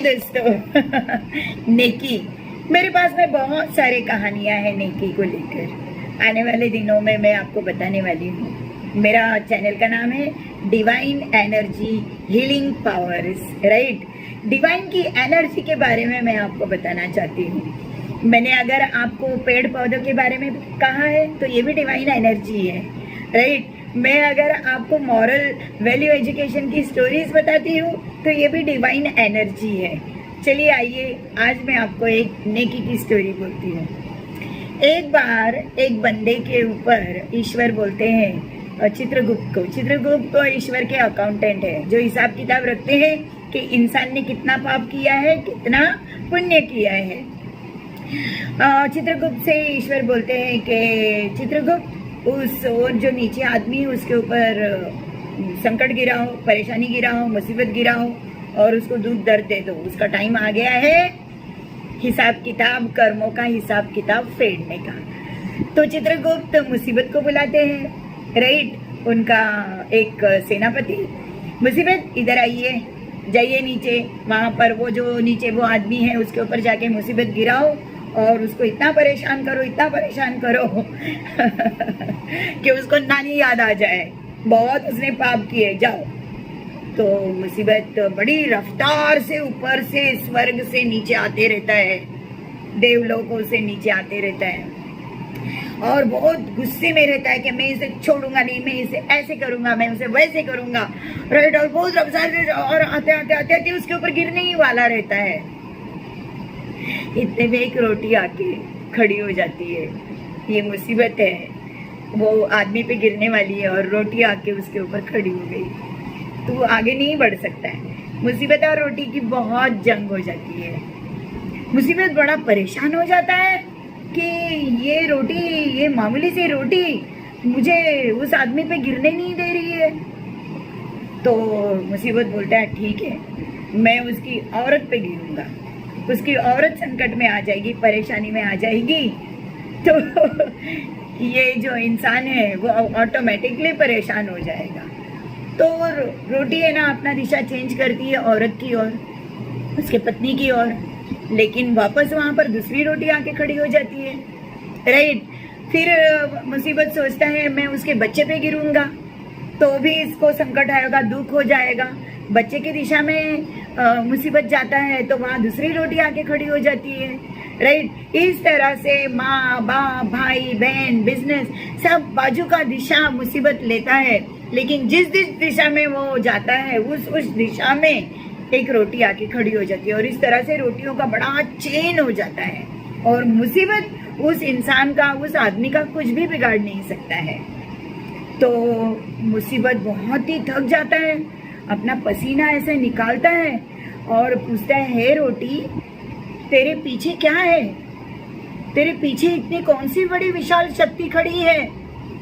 दोस्तों नेकी, मेरे पास में बहुत सारी कहानियां हैं नेकी को लेकर। आने वाले दिनों में मैं आपको बताने वाली हूँ। मेरा चैनल का नाम है divine energy healing powers, right. Divine की एनर्जी के बारे में मैं आपको बताना चाहती हूँ। मैंने अगर आपको पेड़ पौधों के बारे में कहा है तो ये भी डिवाइन एनर्जी है, राइट। मैं अगर आपको मॉरल वैल्यू एजुकेशन की स्टोरीज बताती हूँ तो ये भी डिवाइन एनर्जी है। चलिए आइए, आज मैं आपको एक नेकी की स्टोरी बोलती हूँ। एक बार एक बंदे के ऊपर ईश्वर बोलते हैं चित्रगुप्त को। चित्रगुप्त तो ईश्वर के अकाउंटेंट है, जो हिसाब किताब रखते हैं कि इंसान ने कितना पाप किया है, कितना पुण्य किया है। चित्रगुप्त से ईश्वर बोलते हैं कि चित्रगुप्त, उस और जो नीचे आदमी है उसके ऊपर संकट गिराओ, परेशानी गिराओ, मुसीबत गिराओ और उसको दुख दर्द दे दो। उसका टाइम आ गया है हिसाब किताब, कर्मों का हिसाब किताब फेरने का। तो चित्रगुप्त मुसीबत को बुलाते हैं, राइट। उनका एक सेनापति, मुसीबत इधर आइए, जाइए नीचे, वहां पर वो जो नीचे वो आदमी है उसके ऊपर जाके मुसीबत गिराओ और उसको इतना परेशान करो, इतना परेशान करो कि उसको नानी याद आ जाए, बहुत उसने पाप किए, जाओ। तो मुसीबत बड़ी रफ्तार से ऊपर से स्वर्ग से नीचे आते रहता है, देवलोकों से नीचे आते रहता है और बहुत गुस्से में रहता है कि मैं इसे छोड़ूंगा नहीं, मैं इसे ऐसे करूंगा, मैं उसे वैसे करूंगा, राइट। और बहुत रफ्तार से और आते आते आते आते उसके ऊपर गिरने ही वाला रहता है। इतने में एक रोटी आके खड़ी हो जाती है। ये मुसीबत है, वो आदमी पे गिरने वाली है और रोटी आके उसके ऊपर खड़ी हो गई। तो वो आगे नहीं बढ़ सकता है। मुसीबत और रोटी की बहुत जंग हो जाती है। मुसीबत बड़ा परेशान हो जाता है कि ये रोटी, ये मामूली सी रोटी मुझे उस आदमी पे गिरने नहीं दे रही है। तो मुसीबत बोलता है ठीक है, मैं उसकी औरत पे गिरूंगा, उसकी औरत संकट में आ जाएगी, परेशानी में आ जाएगी, तो ये जो इंसान है वो ऑटोमेटिकली परेशान हो जाएगा। तो रोटी है ना अपना दिशा चेंज करती है औरत की ओर, उसके पत्नी की ओर, लेकिन वापस वहां पर दूसरी रोटी आके खड़ी हो जाती है, राइट। फिर मुसीबत सोचता है मैं उसके बच्चे पे गिरूंगा तो भी इसको संकट आएगा, दुख हो जाएगा। बच्चे की दिशा में मुसीबत जाता है तो वहां दूसरी रोटी आके खड़ी हो जाती है, राइट। इस तरह से माँ बाप, भाई बहन, बिजनेस, सब बाजू का दिशा मुसीबत लेता है, लेकिन जिस दिशा में वो जाता है उस दिशा में एक रोटी आके खड़ी हो जाती है और इस तरह से रोटियों का बड़ा चेन हो जाता है और मुसीबत उस इंसान का, उस आदमी का कुछ भी बिगाड़ नहीं सकता है। तो मुसीबत बहुत ही थक जाता है, अपना पसीना ऐसे निकालता है और पूछता है, हे रोटी, तेरे पीछे क्या है? तेरे पीछे इतनी कौन सी बड़ी विशाल शक्ति खड़ी है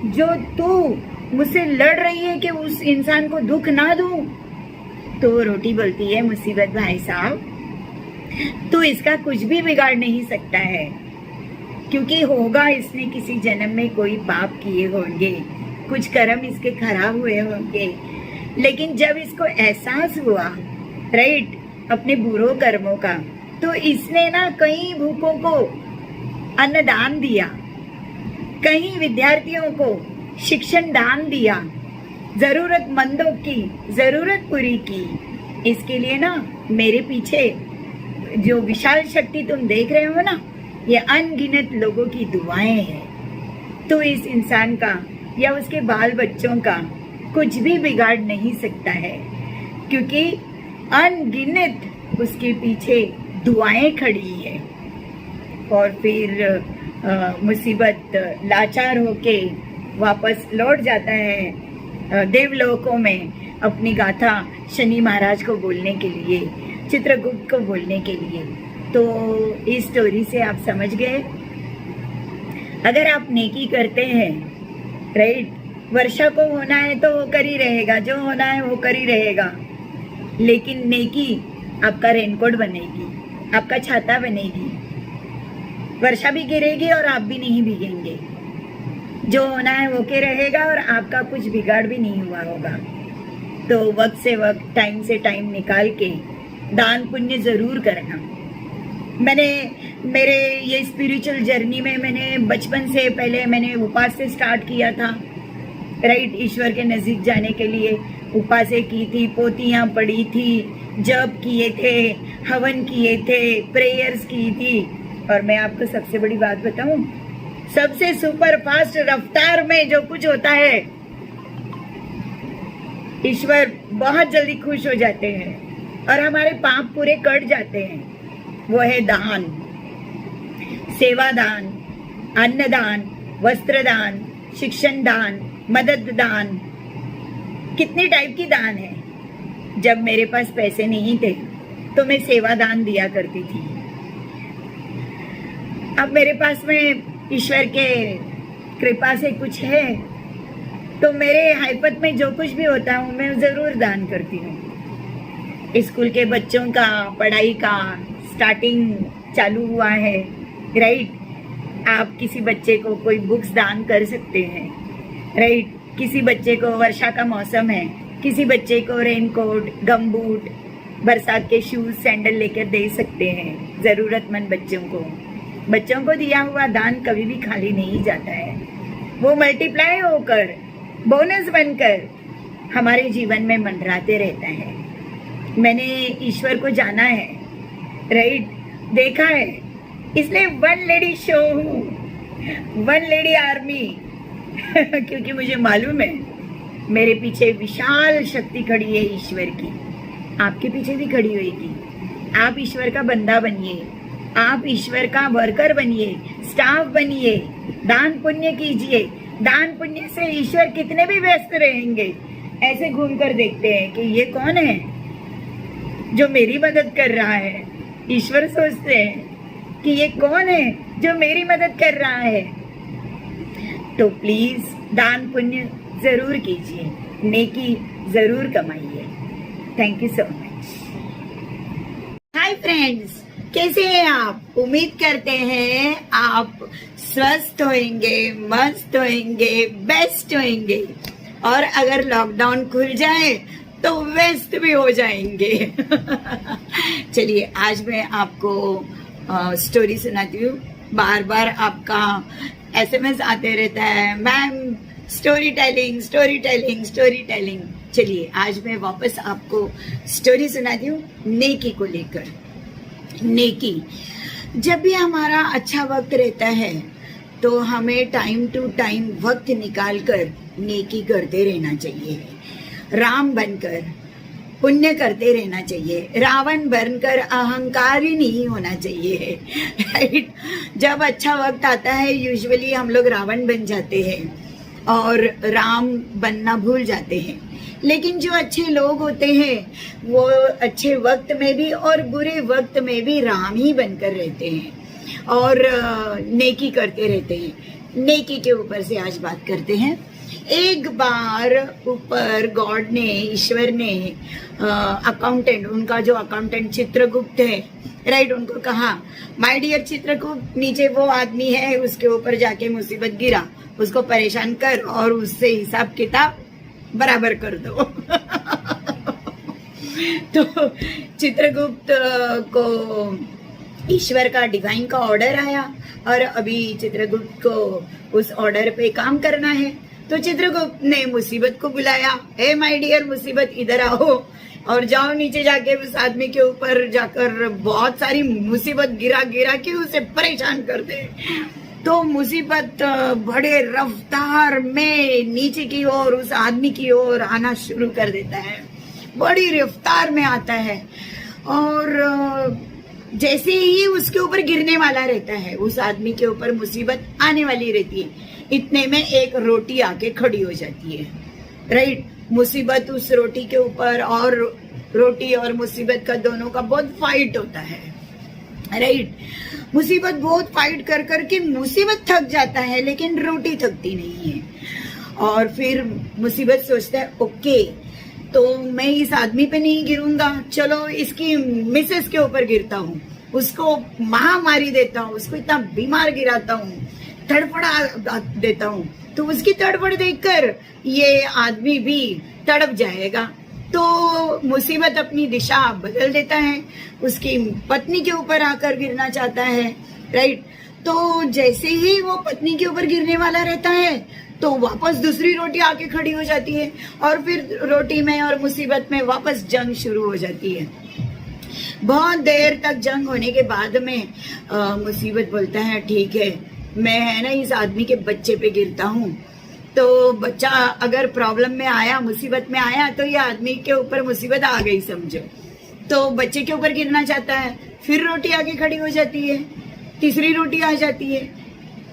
जो तू मुझसे लड़ रही है कि उस इंसान को दुख ना दूं? तो रोटी बोलती है, मुसीबत भाई साहब, तू इसका कुछ भी बिगाड़ नहीं सकता है, क्योंकि होगा इसने किसी जन्म में कोई पाप किए होंगे, कुछ कर्म इसके खराब हुए होंगे, लेकिन जब इसको एहसास हुआ, राइट, अपने बुरे कर्मों का, तो इसने ना कई भूखों को अन्नदान दिया, कई विद्यार्थियों को शिक्षण दान दिया, जरूरतमंदों की जरूरत पूरी की। इसके लिए ना मेरे पीछे जो विशाल शक्ति तुम देख रहे हो ना, ये अनगिनत लोगों की दुआएं हैं। तो इस इंसान का या उसके बाल बच्चों का कुछ भी बिगाड़ नहीं सकता है, क्योंकि अनगिनत उसके पीछे दुआएं खड़ी है। और फिर मुसीबत लाचार होके वापस लौट जाता है देवलोकों में अपनी गाथा शनि महाराज को बोलने के लिए, चित्रगुप्त को बोलने के लिए। तो इस स्टोरी से आप समझ गए, अगर आप नेकी करते हैं, राइट, वर्षा को होना है तो वो कर ही रहेगा, जो होना है वो कर ही रहेगा, लेकिन नेकी आपका रेनकोट बनेगी, आपका छाता बनेगी। वर्षा भी गिरेगी और आप भी नहीं भीगेंगे, जो होना है वो के रहेगा और आपका कुछ बिगाड़ भी नहीं हुआ होगा। तो वक्त से वक्त, टाइम से टाइम निकाल के दान पुण्य जरूर करना। मैंने मेरे ये स्पिरिचुअल जर्नी में मैंने बचपन से पहले मैंने उपास से स्टार्ट किया था, राइट। ईश्वर के नज़दीक जाने के लिए उपासें की थी, पोतियाँ पढ़ी थी, जप किए थे, हवन किए थे, प्रेयर्स की थी। और मैं आपको सबसे बड़ी बात बताऊं, सबसे सुपर फास्ट रफ्तार में जो कुछ होता है, ईश्वर बहुत जल्दी खुश हो जाते हैं और हमारे पाप पूरे कट जाते हैं। वो है दान, सेवादान, अन्नदान, वस्त्रदान, शिक्षण दान, मदद दान। कितने टाइप की दान है। जब मेरे पास पैसे नहीं थे तो मैं सेवा दान दिया करती थी। अब मेरे पास में ईश्वर के कृपा से कुछ है तो मेरे हाइपत में जो कुछ भी होता है मैं जरूर दान करती हूँ। स्कूल के बच्चों का पढ़ाई का स्टार्टिंग चालू हुआ है, राइट। आप किसी बच्चे को कोई बुक्स दान कर सकते हैं, राइट। किसी बच्चे को, वर्षा का मौसम है, किसी बच्चे को रेनकोट, गमबूट, बरसात के शूज, सैंडल लेकर दे सकते हैं जरूरतमंद बच्चों को। बच्चों को दिया हुआ दान कभी भी खाली नहीं जाता है, वो मल्टीप्लाई होकर, बोनस बनकर हमारे जीवन में मंडराते रहता है। मैंने ईश्वर को जाना है, राइट, देखा है, इसलिए वन लेडी शो हूँ, वन लेडी आर्मी क्योंकि मुझे मालूम है मेरे पीछे विशाल शक्ति खड़ी है ईश्वर की। आपके पीछे भी खड़ी होगी। आप ईश्वर का बंदा बनिए, आप ईश्वर का वर्कर बनिए, स्टाफ बनिए, दान पुण्य कीजिए। दान पुण्य से ईश्वर कितने भी व्यस्त रहेंगे, ऐसे घूमकर देखते हैं कि ये कौन है जो मेरी मदद कर रहा है। ईश्वर सोचते हैं कि ये कौन है जो मेरी मदद कर रहा है। तो प्लीज दान पुण्य जरूर कीजिए, नेकी जरूर कमाइए। Thank you so much. Hi friends, कैसे हैं आप? उम्मीद करते हैं आप स्वस्थ होंगे, मस्त होंगे, बेस्ट होंगे और अगर लॉकडाउन खुल जाए तो वेस्ट भी हो जाएंगे। चलिए आज मैं आपको स्टोरी सुनाती हूँ। बार बार आपका SMS आते रहता है, ma'am story telling story telling story telling. चलिए आज मैं वापस आपको स्टोरी सुनाती हूँ नेकी को लेकर। नेकी, जब भी हमारा अच्छा वक्त रहता है तो हमें टाइम टू टाइम वक्त निकाल कर नेकी करते रहना चाहिए। राम बनकर पुण्य करते रहना चाहिए, रावण बनकर अहंकारी नहीं होना चाहिए, राइट। जब अच्छा वक्त आता है यूजुअली हम लोग रावण बन जाते हैं और राम बनना भूल जाते हैं। लेकिन जो अच्छे लोग होते हैं वो अच्छे वक्त में भी और बुरे वक्त में भी राम ही बनकर रहते हैं और नेकी करते रहते हैं। नेकी के ऊपर से आज बात करते हैं। एक बार ऊपर गॉड ने, ईश्वर ने अकाउंटेंट, उनका जो अकाउंटेंट चित्रगुप्त है, राइट, उनको कहा माय डियर चित्रगुप्त, नीचे वो आदमी है उसके ऊपर जाके मुसीबत गिरा, उसको परेशान कर और उससे हिसाब किताब बराबर कर दो। तो चित्रगुप्त को ईश्वर का डिवाइन का ऑर्डर आया और अभी चित्रगुप्त को उस ऑर्डर पे काम करना है। तो चित्रगुप्त ने मुसीबत को बुलाया, हे माय डियर मुसीबत इधर आओ और जाओ नीचे जाके उस आदमी के ऊपर जाकर बहुत सारी मुसीबत गिरा गिरा के उसे परेशान कर दे। तो मुसीबत बड़े रफ्तार में नीचे की ओर उस आदमी की ओर आना शुरू कर देता है, बड़ी रफ्तार में आता है और जैसे ही उसके ऊपर गिरने वाला रहता है, उस आदमी के ऊपर मुसीबत आने वाली रहती है, इतने में एक रोटी आके खड़ी हो जाती है, राइट। मुसीबत उस रोटी के ऊपर और रोटी और मुसीबत का दोनों का बहुत फाइट होता है, राइट। मुसीबत बहुत फाइट कर करके मुसीबत थक जाता है लेकिन रोटी थकती नहीं है। और फिर मुसीबत सोचता है ओके तो मैं इस आदमी पे नहीं गिरूंगा, चलो इसकी मिसेस के ऊपर गिरता हूँ, उसको महामारी देता हूँ, उसको इतना बीमार गिराता हूँ, तड़पड़ा देता हूँ, तो उसकी तड़पड़ देखकर ये आदमी भी तड़प जाएगा। तो मुसीबत अपनी दिशा बदल देता है, उसकी पत्नी के ऊपर आकर गिरना चाहता है, राइट। तो जैसे ही वो पत्नी के ऊपर गिरने वाला रहता है तो वापस दूसरी रोटी आके खड़ी हो जाती है और फिर रोटी में और मुसीबत में वापस जंग शुरू हो जाती है। बहुत देर तक जंग होने के बाद में मुसीबत बोलता है ठीक है, मैं है ना इस आदमी के बच्चे पे गिरता हूँ, तो बच्चा अगर प्रॉब्लम में आया, मुसीबत में आया, तो ये आदमी के ऊपर मुसीबत आ गई समझो। तो बच्चे के ऊपर गिरना चाहता है, फिर रोटी आके खड़ी हो जाती है, तीसरी रोटी आ जाती है,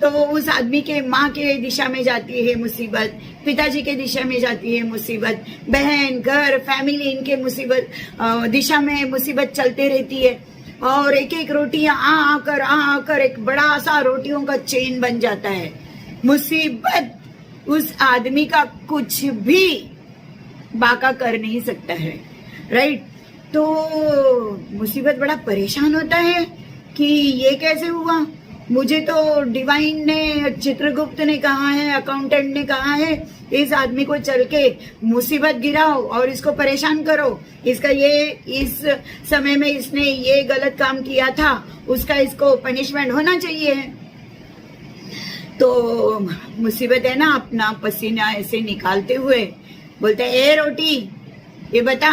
तो उस आदमी के माँ के दिशा में जाती है मुसीबत, पिताजी के दिशा में जाती है मुसीबत, बहन, घर, फैमिली, इनके मुसीबत दिशा में मुसीबत चलते रहती है। और एक एक रोटियां आकर एक बड़ा सा रोटियों का चेन बन जाता है। मुसीबत उस आदमी का कुछ भी बाका कर नहीं सकता है, राइट। तो मुसीबत बड़ा परेशान होता है कि ये कैसे हुआ, मुझे तो डिवाइन ने, चित्रगुप्त ने कहा है, अकाउंटेंट ने कहा है इस आदमी को चल के मुसीबत गिराओ और इसको परेशान करो, इसका ये इस समय में इसने ये गलत काम किया था, उसका इसको पनिशमेंट होना चाहिए। तो मुसीबत है ना अपना पसीना ऐसे निकालते हुए बोलते है, ए रोटी ये बता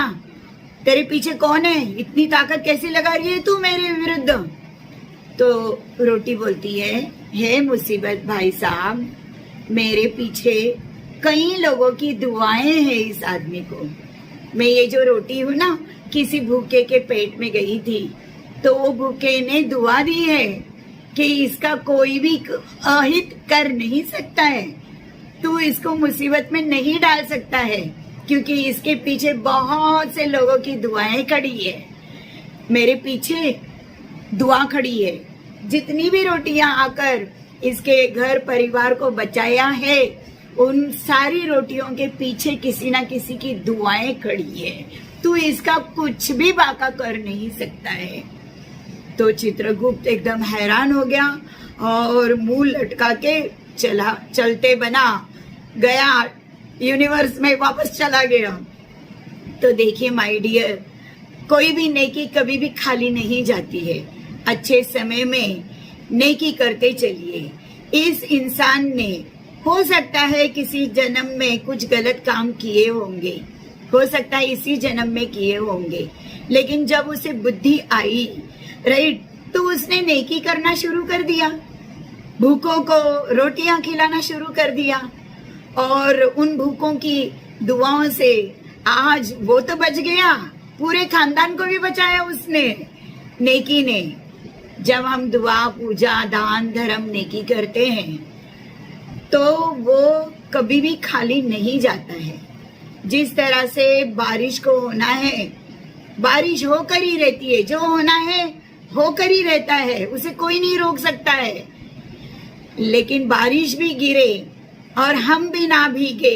तेरे पीछे कौन है, इतनी ताकत कैसे लगा रही है तू मेरे विरुद्ध। तो रोटी बोलती है, हे मुसीबत भाई साहब, मेरे पीछे कई लोगों की दुआएं हैं इस आदमी को। मैं ये जो रोटी हूँ ना, किसी भूखे के पेट में गई थी तो वो भूखे ने दुआ दी है कि इसका कोई भी अहित कर नहीं सकता है, तू इसको मुसीबत में नहीं डाल सकता है, क्योंकि इसके पीछे बहुत से लोगों की दुआएं खड़ी है, मेरे पीछे दुआ खड़ी है। जितनी भी रोटियां आकर इसके घर परिवार को बचाया है, उन सारी रोटियों के पीछे किसी ना किसी की दुआएं खड़ी है, तू इसका कुछ भी बाका कर नहीं सकता है। तो चित्रगुप्त एकदम हैरान हो गया और मुंह लटका के चलते बना गया, यूनिवर्स में वापस चला गया। तो देखिए माय डियर, कोई भी नेकी कभी भी खाली नहीं जाती है। अच्छे समय में नेकी करते चलिए। इस इंसान ने हो सकता है किसी जन्म में कुछ गलत काम किए होंगे, हो सकता है इसी जन्म में किए होंगे, लेकिन जब उसे बुद्धि आई, राइट, तो उसने नेकी करना शुरू कर दिया, भूखों को रोटियां खिलाना शुरू कर दिया और उन भूखों की दुआओं से आज वो तो बच गया, पूरे खानदान को भी बचाया उसने, नेकी ने। जब हम दुआ, पूजा, दान, धर्म, नेकी करते हैं तो वो कभी भी खाली नहीं जाता है। जिस तरह से बारिश को होना है, बारिश होकर ही रहती है, जो होना है होकर ही रहता है, उसे कोई नहीं रोक सकता है। लेकिन बारिश भी गिरे और हम भी ना भीगे,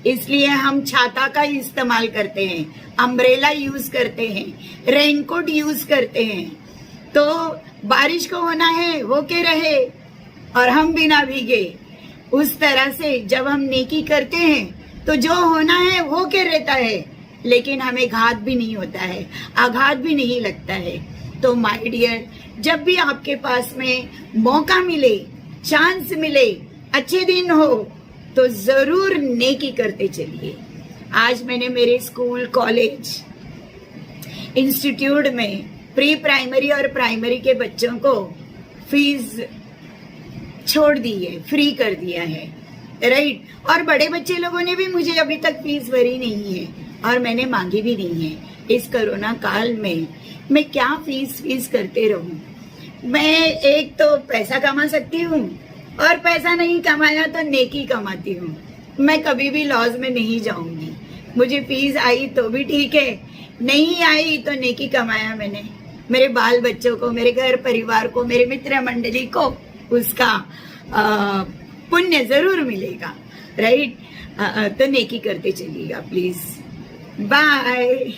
इसलिए हम छाता का इस्तेमाल करते हैं, अम्ब्रेला यूज करते हैं, रेनकोट यूज करते हैं। तो बारिश को होना है होके रहे और हम भी ना भीगे। उस तरह से जब हम नेकी करते हैं तो जो होना है होके रहता है, लेकिन हमें घात भी नहीं होता है, आघात भी नहीं लगता है। तो माय डियर, जब भी आपके पास में मौका मिले, चांस मिले, अच्छे दिन हो, तो जरूर नेकी करते चलिए। आज मैंने मेरे स्कूल, कॉलेज, इंस्टीट्यूट में प्री प्राइमरी और प्राइमरी के बच्चों को फीस छोड़ दी है, फ्री कर दिया है, राइट। और बड़े बच्चे लोगों ने भी मुझे अभी तक फीस भरी नहीं है और मैंने मांगी भी नहीं है। इस कोरोना काल में मैं क्या फीस करते रहूं। मैं एक तो पैसा कमा सकती हूँ और पैसा नहीं कमाया तो नेकी कमाती हूँ। मैं कभी भी लॉस में नहीं जाऊंगी। मुझे फीस आई तो भी ठीक है, नहीं आई तो नेकी कमाया मैंने, मेरे बाल बच्चों को, मेरे घर परिवार को, मेरे मित्र मंडली को उसका पुण्य जरूर मिलेगा, राइट। तो नेकी करते चलिएगा प्लीज। बाय।